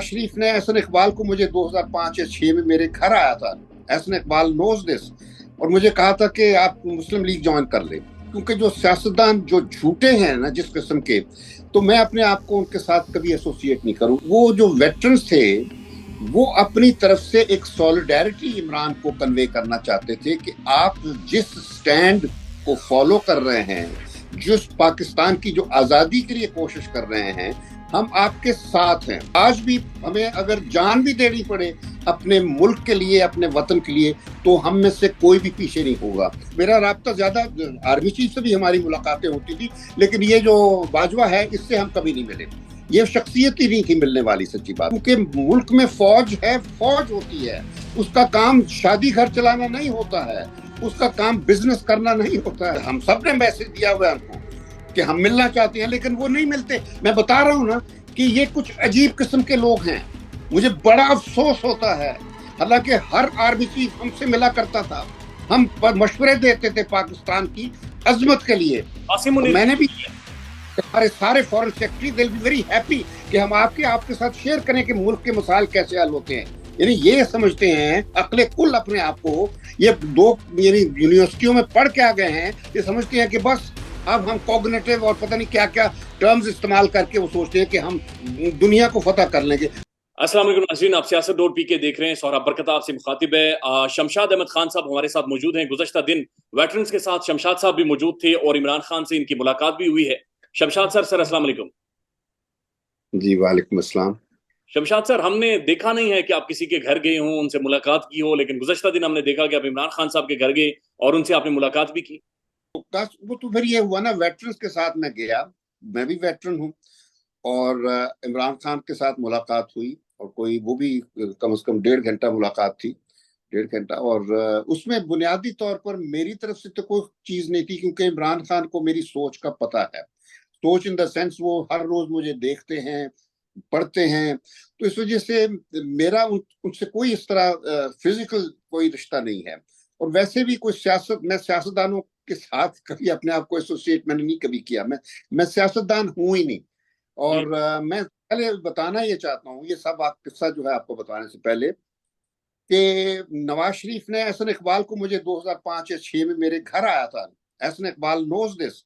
शरीफ ने एहसन इकबाल को मुझे 2005 या 6 में मेरे घर आया था। एहसन इकबाल नोज दिस और मुझे कहा था कि आप मुस्लिम लीग ज्वाइन कर ले, क्योंकि जो सियासतदान जो झूठे हैं ना जिस किस्म के, तो मैं अपने आप को उनके साथ कभी एसोसिएट नहीं करूं। वो जो वेटरन्स थे वो अपनी तरफ से एक सॉलिडारिटी इमरान को कन्वे करना चाहते थे कि आप जिस स्टैंड को फॉलो कर रहे हैं, जिस पाकिस्तान की जो आजादी के लिए कोशिश कर रहे हैं, हम आपके साथ हैं। आज भी हमें अगर जान भी देनी पड़े अपने मुल्क के लिए, अपने वतन के लिए, तो हम में से कोई भी पीछे नहीं होगा। मेरा राब्ता ज्यादा आर्मी चीफ से भी हमारी मुलाकातें होती थी, लेकिन ये जो बाजवा है इससे हम कभी नहीं मिले। ये शख्सियत ही नहीं थी मिलने वाली, सच्ची बात। क्योंकि मुल्क में फौज है, फौज होती है, उसका काम शादी घर चलाना नहीं होता है, उसका काम बिजनेस करना नहीं होता है। हम सब ने मैसेज दिया हुआ है हमको कि हम मिलना चाहते हैं, लेकिन वो नहीं मिलते। मैं बता रहा हूं ना कि ये कुछ अजीब किस्म के लोग हैं। मुझे बड़ा अफसोस होता है, हालांकि हर आर्मी चीफ हमसे मिला करता था, हम मशवरे देते थे पाकिस्तान की अजमत के लिए। तो मैंने भी हमारे सारे foreign secretary they will be very happy कि हम आपके साथ शेयर करें कि मुल्क के मसाइल कैसे हल होते हैं। यानी ये समझते हैं अकले कुल अपने आप को, ये दो यानी यूनिवर्सिटियों में पढ़ के आ गए हैं, ये समझते हैं कि बस अब हम कॉग्निटिव और पता नहीं क्या क्या टर्म्स इस्तेमाल करके वो सोचते हैं कि हम दुनिया को फतह कर लेंगे। अस्सलाम वालेकुम नाज़रीन, आप सियासत डॉट पी के देख रहे हैं। सोहराब बरकत आपसे मुखातिब है। शमशाद अहमद खान साहब हमारे साथ मौजूद हैं। गुज़श्ता दिन वेटरन्स के साथ शमशाद साहब भी मौजूद थे और इमरान खान से इनकी मुलाकात भी हुई है। शमशाद सर अस्सलाम वालेकुम। जी वालेकुम अस्सलाम। शमशाद सर, हमने देखा नहीं है कि आप किसी के घर गए हों, उनसे मुलाकात की हो, लेकिन गुज़श्ता दिन हमने देखा कि आप इमरान खान साहब के घर गए और उनसे आपने मुलाकात भी की। वो तो फिर ये हुआ ना, वेटरन्स के साथ मैं गया, मैं भी वेटरन हूँ, और इमरान खान के साथ मुलाकात हुई, और कोई वो भी कम से कम 1.5 घंटा मुलाकात थी, 1.5 घंटा। और उसमें बुनियादी तौर पर मेरी तरफ से तो कोई चीज नहीं थी, क्योंकि इमरान खान को मेरी सोच का पता है। सोच इन द सेंस, वो हर रोज मुझे देखते हैं, पढ़ते हैं, तो इस वजह से मेरा उनसे कोई इस तरह फिजिकल कोई रिश्ता नहीं है। और वैसे भी कोई सियासत, मैं सियासतदानों के साथ कभी अपने आप को एसोसिएट मैंने नहीं कभी किया। मैं सियासतदान हूं ही नहीं। जी। और मैं पहले बताना ये चाहता हूँ, ये सब आप किस्सा जो है आपको बताने से पहले, कि नवाज शरीफ ने एहसन इकबाल को मुझे 2005 या 6 में मेरे घर आया था। एहसन इकबाल नोज दिस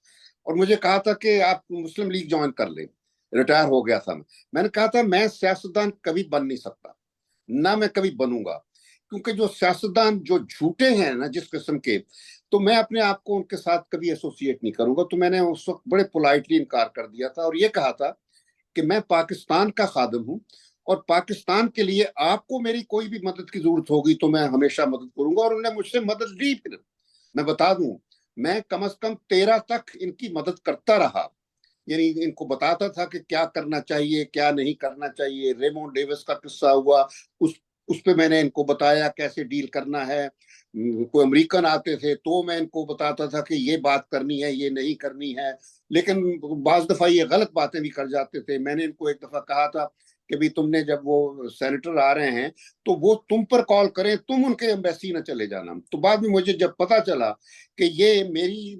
और मुझे कहा था कि आप मुस्लिम लीग ज्वाइन कर ले। रिटायर हो गया था मैंने कहा था मैं सियासतदान कभी बन नहीं सकता, ना मैं कभी बनूंगा, क्योंकि जो सियासतदान जो झूठे हैं ना जिस किस्म के, तो मैं अपने आप को उनके साथ कभी एसोसिएट नहीं करूंगा। तो मैंने उस वक्त बड़े पोलाइटली इनकार कर दिया था और ये कहा था कि मैं पाकिस्तान का खादिम हूँ, और पाकिस्तान के लिए आपको मेरी कोई भी मदद की जरूरत होगी तो मैं हमेशा मदद करूंगा। और उन्होंने मुझसे मदद ली। फिर मैं बता दूं, मैं कम से कम 13 तक इनकी मदद करता रहा। यानी इनको बताता था कि क्या करना चाहिए, क्या नहीं करना चाहिए। रेमोंड डेविस का किस्सा हुआ, उस पे मैंने इनको बताया कैसे डील करना है। कोई अमेरिकन आते थे तो मैं इनको बताता था कि ये बात करनी है, ये नहीं करनी है। लेकिन बाज दफा ये गलत बातें भी कर जाते थे। मैंने इनको एक दफा कहा था कि भी तुमने, जब वो सेनेटर आ रहे हैं तो वो तुम पर कॉल करें, तुम उनके एम्बेसी न चले जाना। तो बाद में मुझे जब पता चला कि ये मेरी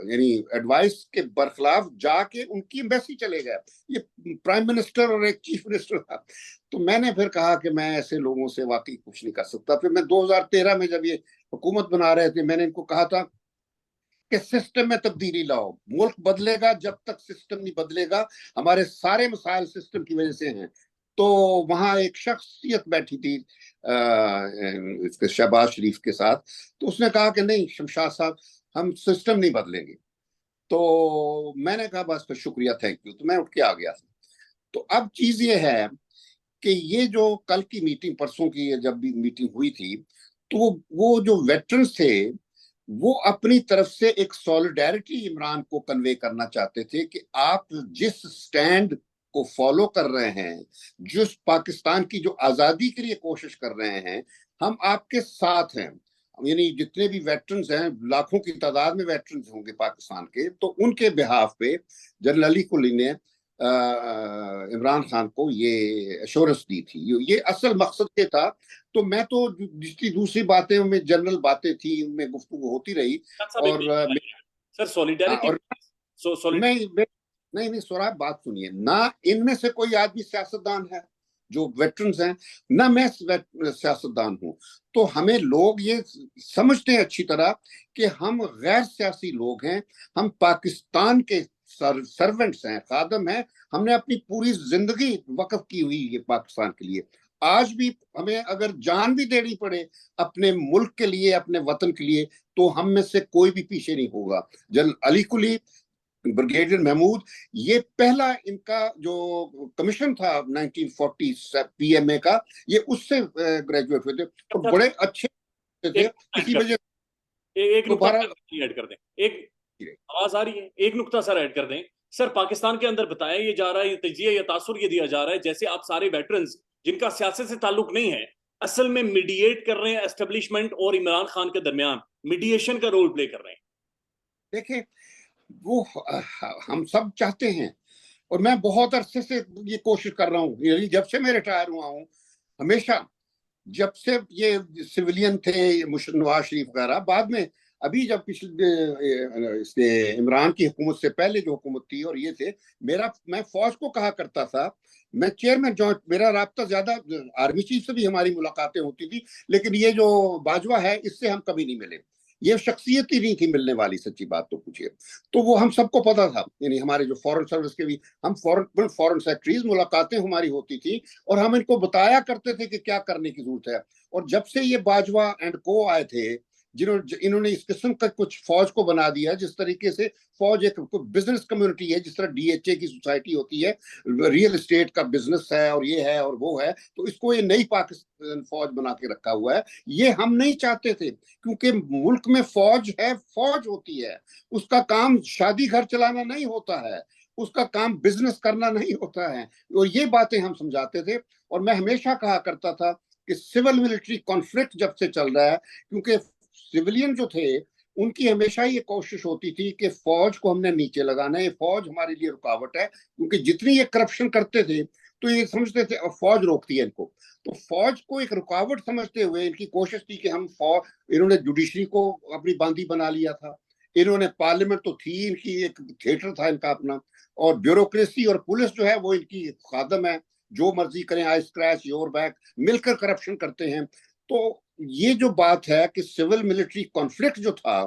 यानी एडवाइस के बरखिलाफ जाके उनकी एम्बेसी चले गए, ये प्राइम मिनिस्टर और एक चीफ मिनिस्टर था, तो मैंने फिर कहा कि मैं ऐसे लोगों से वाकई कुछ नहीं कर सकता। फिर मैं 2013 में जब ये हुकूमत बना रहे थे, मैंने इनको कहा था कि सिस्टम में तब्दीली लाओ। मुल्क बदलेगा जब तक सिस्टम नहीं बदलेगा। हमारे सारे मसाइल सिस्टम की वजह से हैं। तो वहां एक शख्सियत बैठी थी इसके शहबाज शरीफ के साथ, तो उसने कहा कि नहीं शमशाद साहब, हम सिस्टम नहीं बदलेंगे। तो मैंने कहा बस फिर शुक्रिया, थैंक यू। तो मैं उठ के आ गया था। तो अब चीज ये है कि ये जो कल की मीटिंग, परसों की जब भी मीटिंग हुई थी, तो वो जो वेटरन्स थे वो अपनी तरफ से एक सॉलिडारिटी इमरान को कन्वे करना चाहते थे कि आप जिस स्टैंड को फॉलो कर रहे हैं, जिस पाकिस्तान की जो आजादी के लिए कोशिश कर रहे हैं, हम आपके साथ हैं। यानी जितने भी वेटरन्स हैं, लाखों की तादाद में वेटरन्स होंगे पाकिस्तान के, तो उनके बिहाफ पे जनरल अली कुली ने इमरान खान को ये एश्योरेंस दी थी। ये असल मकसद ये था। तो मैं तो जितनी दूसरी बातें में जनरल बातें थी उनमें गुफ्तगू होती रही। साहब एक और सर, सॉलिडारिटी और नहीं, नहीं नहीं, सोरा बात सुनिए ना, इनमें से कोई आदमी सियासतदान है जो वेटरन्स हैं, ना मैं सियासतदान हूं, तो हमें लोग ये समझते हैं अच्छी तरह कि हम गैर सियासी लोग हैं, हम पाकिस्तान के सर्वेंट्स हैं, खादम हैं। हमने अपनी पूरी जिंदगी वक्फ की हुई है पाकिस्तान के लिए। आज भी हमें अगर जान भी देनी पड़े अपने मुल्क के लिए, अपने वतन के लिए, तो हम में से कोई भी पीछे नहीं होगा। जनरल अली कुली, ब्रिगेडियर महमूद, ये पहला इनका जो कमीशन था 1940 पीएमए का, ये उससे ग्रेजुएट हुए थे और बड़े अच्छे थे। इसी वजह एक नुकता दोबारा ऐड कर दें, एक आवाज आ रही है, एक नुकता सर ऐड कर दें। सर, पाकिस्तान के अंदर बताया ये जा रहा है, ये तजिया या तासुर ये दिया जा रहा है जैसे आप सारे वेटरन्स जिनका सियासत से ताल्लुक नहीं है असल में मीडिएट कर रहे हैं एस्टेब्लिशमेंट और इमरान खान के दरमियान, मीडिएशन का रोल प्ले कर रहे हैं। देखिए, वो हम सब चाहते हैं, और मैं बहुत अरसे से ये कोशिश कर रहा हूँ, यानी जब से मैं रिटायर हुआ हूँ, हमेशा जब से ये सिविलियन थे नवाज शरीफ वगैरह, बाद में अभी जब पिछले इमरान की हुकूमत से पहले जो हुकूमत थी और ये थे, मैं फौज को कहा करता था, मैं चेयरमैन जॉइंट, मेरा राब्ता ज्यादा आर्मी चीफ से भी हमारी मुलाकातें होती थी, लेकिन ये जो बाजवा है इससे हम कभी नहीं मिले। ये शख्सियत ही नहीं थी मिलने वाली, सच्ची बात तो पूछिए। तो वो हम सबको पता था, यानी हमारे जो फॉरेन सर्विस के भी, हम फॉरेन सेक्रेटरीज, मुलाकातें हमारी होती थी और हम इनको बताया करते थे कि क्या करने की जरूरत है। और जब से ये बाजवा एंड को आए थे, इन्होंने इस किस्म का कुछ फौज को बना दिया, जिस तरीके से फौज एक बिजनेस कम्युनिटी है, जिस तरह डीएचए की सोसाइटी होती है, रियल एस्टेट का बिजनेस है और ये है और वो है, तो इसको ये नई पाकिस्तान फौज बना के रखा हुआ है। ये हम नहीं चाहते थे, क्योंकि मुल्क में फौज है, फौज होती है, उसका काम शादी घर चलाना नहीं होता है, उसका काम बिजनेस करना नहीं होता है। और ये बातें हम समझाते थे। और मैं हमेशा कहा करता था कि सिविल मिलिट्री कॉन्फ्लिक्ट जब से चल रहा है, क्योंकि सिविलियन जो थे उनकी हमेशा ये कोशिश होती थी कि फौज को हमने नीचे लगाना है, फौज हमारे लिए रुकावट है, क्योंकि जितनी ये करप्शन करते थे तो ये समझते थे फौज रोकती है इनको। तो फौज को एक रुकावट समझते हुए इनकी कोशिश थी कि हम इन्होंने जुडिशरी को अपनी बांदी बना लिया था, इन्होंने पार्लियामेंट तो थी इनकी, एक थिएटर था इनका अपना, और ब्यूरोक्रेसी और पुलिस जो है वो इनकी खादम है, जो मर्जी करें, आई स्क्रैच योर बैक, मिलकर करप्शन करते हैं। तो ये जो बात है कि सिविल मिलिट्री कॉन्फ्लिक्ट जो था,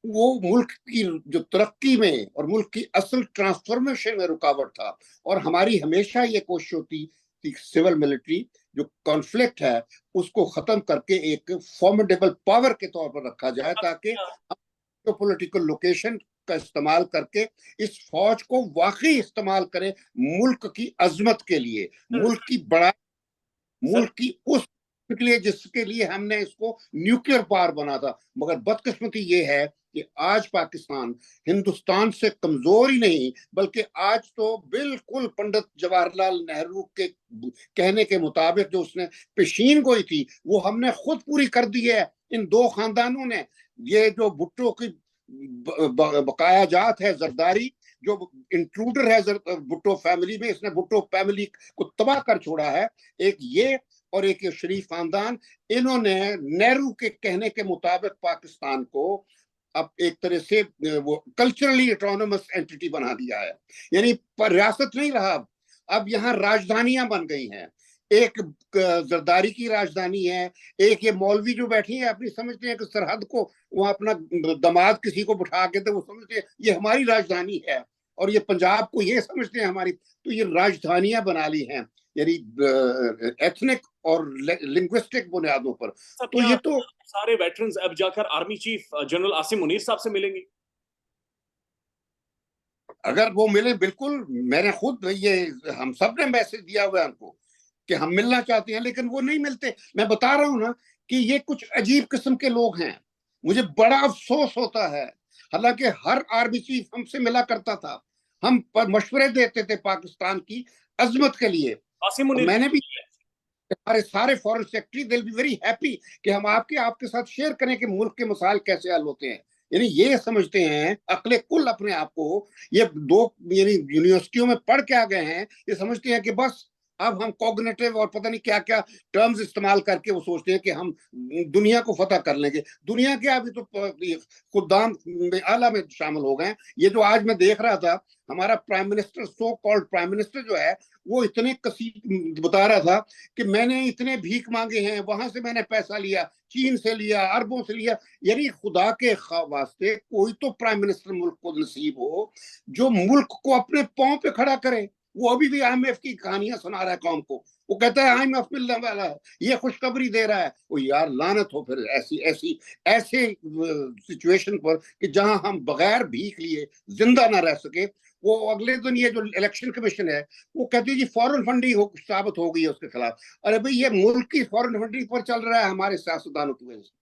वो मुल्क की जो तरक्की में और मुल्क की असल ट्रांसफॉर्मेशन में रुकावट था। और हमारी हमेशा ये कोशिश होती थी सिविल मिलिट्री जो कॉन्फ्लिक्ट है उसको खत्म करके एक फॉर्मिडेबल पावर के तौर पर रखा जाए, ताकि तो पॉलिटिकल लोकेशन का इस्तेमाल करके इस फौज को वाकई इस्तेमाल करें मुल्क की अजमत के लिए, मुल्क की बड़ा, मुल्क की उस के लिए जिसके लिए हमने इसको न्यूक्लियर पावर बना था। मगर बदकिस्मती ये है कि आज पाकिस्तान हिंदुस्तान से कमजोर ही नहीं, बल्कि आज तो बिल्कुल पंडित जवाहरलाल नेहरू के कहने के मुताबिक जो उसने पेशीन गोई थी वो हमने खुद पूरी कर दी है। इन दो खानदानों ने, ये जो भुट्टो की बकाया जात है जरदारी, जो इंट्रूडर है भुट्टो फैमिली में, इसने भुट्टो फैमिली को तबाह कर छोड़ा है, एक ये और एक शरीफ खानदान, इन्होंने नेहरू के कहने के मुताबिक पाकिस्तान को अब एक तरह से वो कल्चरली ऑटोनोमस एंटिटी बना दिया है, यानी रियासत नहीं रहा, अब यहाँ राजधानियां बन गई हैं। एक जरदारी की राजधानी है, एक ये मौलवी जो बैठी है अपनी समझते हैं कि सरहद को वहां अपना दामाद किसी को बिठा के, तो वो समझते हैं ये हमारी राजधानी है, और ये पंजाब को ये समझते हैं हमारी। तो ये राजधानियां बना ली हैं, यानी एथनिक और लिंग्विस्टिक बुनियादों पर। तो ये तो सारे वेटरन्स अब जाकर army chief general Asim Munir साहब से मिलेंगे? अगर वो मिले, बिल्कुल, मैंने खुद ये, हम सब ने मैसेज दिया हुआ है उनको कि हम मिलना चाहते हैं, लेकिन वो नहीं मिलते। मैं बता रहा हूं ना कि ये कुछ अजीब किस्म के लोग हैं, मुझे बड़ा अफसोस होता है। हालांकि हर आर्मी चीफ हमसे मिला करता था, हम पर मशवरे देते थे पाकिस्तान की अजमत के लिए। मैंने भी, हमारे सारे फॉरेन सेक्रेटरी दिल बी वेरी हैप्पी कि हम आपके साथ शेयर करें कि मुल्क के मसाइल कैसे हल होते हैं। यानी ये समझते हैं अकले कुल अपने आप को, ये दो यानी यूनिवर्सिटियों में पढ़ के आ गए हैं, ये समझते हैं कि बस अब हम कॉग्निटिव और पता नहीं क्या क्या टर्म्स इस्तेमाल करके वो सोचते हैं कि हम दुनिया को फतह कर लेंगे। दुनिया के अभी तो खुदाम में आला में शामिल हो गए। ये जो आज मैं देख रहा था, हमारा prime minister, so called prime minister जो है, वो इतने कसीद बता रहा था कि मैंने इतने भीख मांगे हैं, वहां से मैंने पैसा लिया, चीन से लिया, अरबों से लिया। यानी खुदा के वास्ते कोई तो प्राइम मिनिस्टर मुल्क को नसीब हो जो मुल्क को अपने पांव पे खड़ा करे। वो अभी भी IMF की कहानियां सुना रहा है कौम को। वो कहता है IMF मिलने वाला है, ये खुशखबरी दे रहा है। वो यार लानत हो फिर ऐसी ऐसी ऐसे सिचुएशन पर कि जहां हम बगैर भीख लिए जिंदा ना रह सके। वो अगले दिन ये जो इलेक्शन कमीशन है, वो कहती है जी फॉरेन फंडिंग साबित हो गई है उसके खिलाफ। अरे भाई, ये मुल्क की फॉरेन फंडिंग पर चल रहा है हमारे सियासतदानों की वजह से।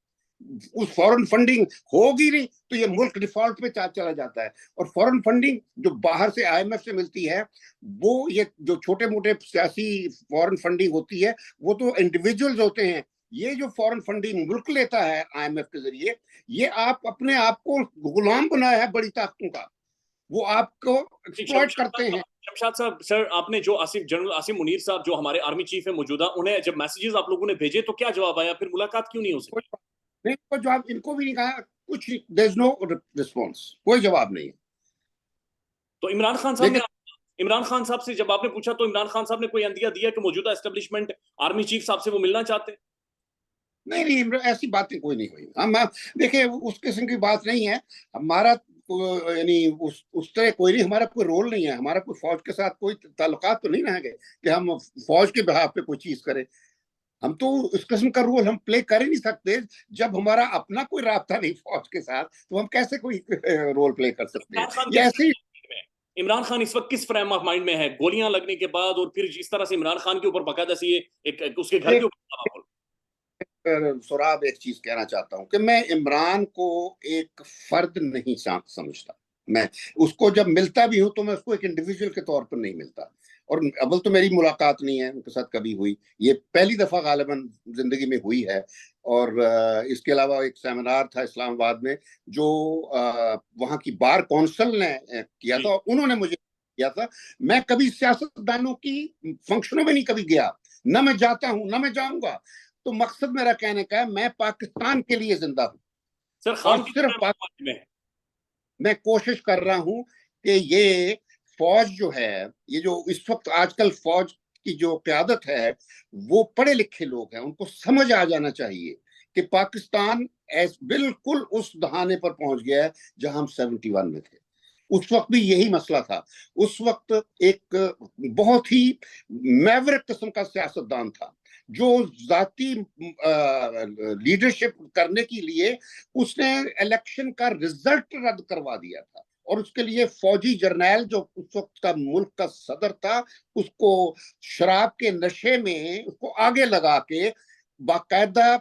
उस फॉरेन फंडिंग होगी नहीं तो ये मुल्क डिफॉल्ट पे चला जाता है। और फॉरेन फंडिंग जो बाहर से IMF से मिलती है, वो ये जो छोटे मोटे सियासी फॉरेन फंडिंग होती है, वो तो इंडिविजुअल्स होते हैं। ये जो फॉरेन फंडिंग मुल्क लेता है IMF के जरिए, ये आप अपने आप को गुलाम बनाया है बड़ी ताकतों का। वो आपको एक्सप्लॉइट करते हैं। शमशाद साहब, सर आपने जो जनरल आसिम मुनीर साहब जो हमारे आर्मी चीफ है मौजूदा, उन्हें जब मैसेजेस आप लोगों ने भेजे तो क्या जवाब आया? फिर मुलाकात क्यों नहीं हो सकी? नहीं, कोई जवाब इनको भी नहीं कहा, कुछ देयर इज नो रिस्पॉन्स, कोई जवाब नहीं है। तो इमरान खान साहब ने, इमरान खान साहब से जब आपने पूछा तो इमरान खान साहब ने कोई अंदिया दिया कि मौजूदा एस्टेब्लिशमेंट आर्मी चीफ साहब से वो मिलना चाहते? नहीं नहीं, ऐसी बातें कोई नहीं हुई। हम देखिए, उस किस्म की बात नहीं है। हमारा यानी उस तरह कोई नहीं, हमारा कोई रोल नहीं है। हमारा कोई फौज के साथ कोई ताल्लुकात तो नहीं रह गए कि हम फौज के बिहाफ पे कोई चीज करें। हम तो इस किस्म का रोल हम प्ले कर ही नहीं सकते। जब हमारा अपना कोई राब्ता नहीं फौज के साथ, तो हम कैसे कोई रोल प्ले कर सकते हैं? ये ऐसे ही। इमरान खान इस वक्त किस फ्रेम ऑफ माइंड में है गोलियां लगने के बाद, और फिर जिस तरह से इमरान खान के ऊपर बाकायदा से ये एक उसके घर के ऊपर? सुराब, एक चीज कहना चाहता हूं कि मैं इमरान को एक फर्द नहीं समझता। मैं उसको जब मिलता भी हूं तो मैं उसको एक इंडिविजुअल के तौर पर नहीं मिलता। और अव्वल तो मेरी मुलाकात नहीं है उनके साथ कभी हुई, ये पहली दफा गालिबन जिंदगी में हुई है। और इसके अलावा एक सेमिनार था इस्लामाबाद में जो वहां की बार कौंसिल ने किया था, उन्होंने मुझे किया था। मैं कभी सियासतदानों की फंक्शनों में नहीं कभी गया, ना मैं जाता हूं ना मैं जाऊंगा। तो मकसद मेरा कहने का है, मैं पाकिस्तान के लिए जिंदा हूं। सर और खान सिर्फ मैं कोशिश कर रहा हूं कि ये फौज जो है, ये जो इस वक्त आजकल फौज की जो क्यादत है, वो पढ़े लिखे लोग हैं। उनको समझ आ जाना चाहिए कि पाकिस्तान बिल्कुल उस दहाने पर पहुंच गया है जहां हम 71 में थे। उस वक्त भी यही मसला था। उस वक्त एक बहुत ही मैवरिक किस्म का सियासतदान था जो जाती लीडरशिप करने के लिए उसने इलेक्शन का रिजल्ट रद्द करवा दिया था। और उसके लिए फौजी जर्नैल जो उस वक्त का मुल्क का सदर था, उसको शराब के नशे में उसको आगे लगा के बाकायदा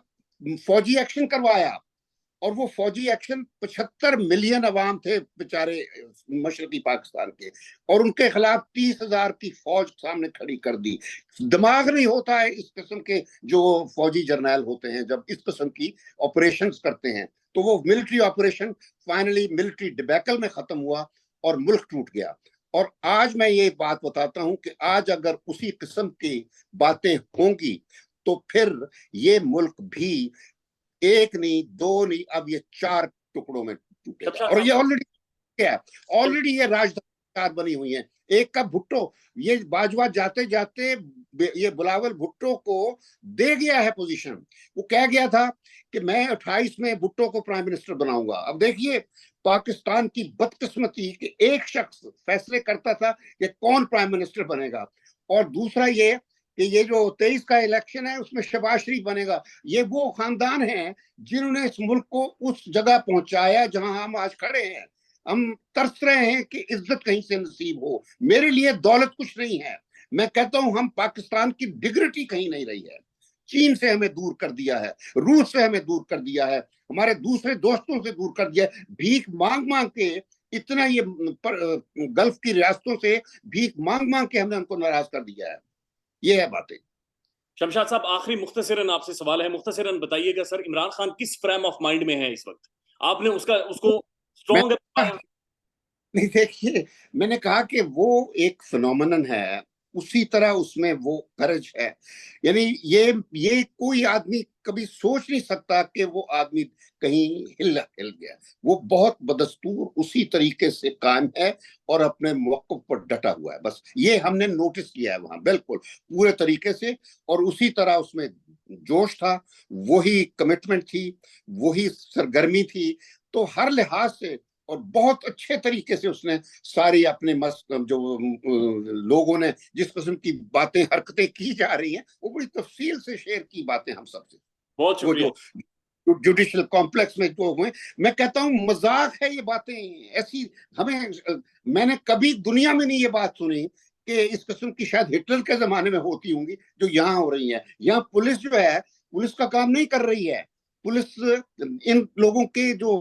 फौजी एक्शन करवाया। और वो फौजी एक्शन 75 मिलियन अवाम थे बेचारे मशरकी पाकिस्तान के, और उनके खिलाफ 30,000 की फौज सामने खड़ी कर दी। दिमाग नहीं होता है इस किस्म के जो फौजी जर्नैल होते हैं, जब इस किस्म की ऑपरेशंस करते हैं। तो वो military operation finally military debacle में खत्म हुआ और मुल्क टूट गया। और आज मैं ये बात बताता हूं कि आज अगर उसी किस्म की बातें होंगी तो फिर ये मुल्क भी एक नहीं, दो नहीं, अब ये 4 टुकड़ों में टूटेगा। और ये ऑलरेडी क्या है, ऑलरेडी ये राजधानी बनी हुई है। एक का भुट्टो, ये बाजवा जाते जाते ये बिलावल भुट्टो को दे गया है पोजीशन। वो कह गया था कि मैं 28 में भुट्टो को प्राइम मिनिस्टर बनाऊंगा। अब देखिए पाकिस्तान की बदकिस्मती कि एक शख्स फैसले करता था कि कौन प्राइम मिनिस्टर बनेगा। और दूसरा ये कि ये जो 23 का इलेक्शन है उसमें शहबाज शरीफ बनेगा। ये वो खानदान है जिन्होंने इस मुल्क को उस जगह पहुंचाया जहां हम आज खड़े हैं। हम तरस रहे हैं कि इज्जत कहीं से नसीब हो। मेरे लिए दौलत कुछ नहीं है। मैं कहता हूं हम पाकिस्तान की डिग्निटी कहीं नहीं रही है। चीन से हमें दूर कर दिया है, रूस से हमें दूर कर दिया है, हमारे दूसरे दोस्तों से दूर कर दिया है। भीख मांग मांग के इतना ये गल्फ की रियासतों से भीख मांग मांग के हमने उनको नाराज कर दिया है। ये है बातें। शमशाद साहब, आखिरी मुख्तसरन आपसे सवाल है, मुख्तसरन बताइएगा सर, इमरान खान किस फ्रेम ऑफ माइंड में है इस वक्त? आपने उसको स्ट्रॉन्ग नहीं देखिए, मैंने कहा कि वो एक फिनोमिनन है उसी तरह उसमें वो गरज है। यानी ये कोई आदमी कभी सोच नहीं सकता कि वो आदमी कहीं हिल गया। वो बहुत बदस्तूर उसी तरीके से कायम है और अपने मौक़िफ़ पर डटा हुआ है। बस ये हमने नोटिस किया है वहां, बिल्कुल पूरे तरीके से, और उसी तरह उसमें जोश था, वही कमिटमेंट थी, वही सरगर्मी थी। तो हर लिहाज से और बहुत अच्छे तरीके से उसने सारी अपने जो लोगों ने जिस किस्म की बातें हरकतें की जा रही हैं, वो बड़ी तफसील से शेयर की बातें हम सबसे। बहुत वो शुक्रिया। जो जुडिशियल कॉम्प्लेक्स में जो हुए, मैं कहता हूं मजाक है ये बातें ऐसी। मैंने कभी दुनिया में नहीं ये बात सुनी कि इस किस्म की शायद हिटलर के जमाने में होती होंगी जो यहाँ हो रही है। यहाँ पुलिस जो है, पुलिस का काम नहीं कर रही है। पुलिस इन लोगों के जो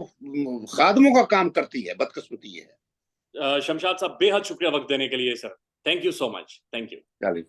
खादमों का काम करती है। बदकिस्मती है। शमशाद साहब, बेहद शुक्रिया वक्त देने के लिए sir. Thank you so much. Thank you.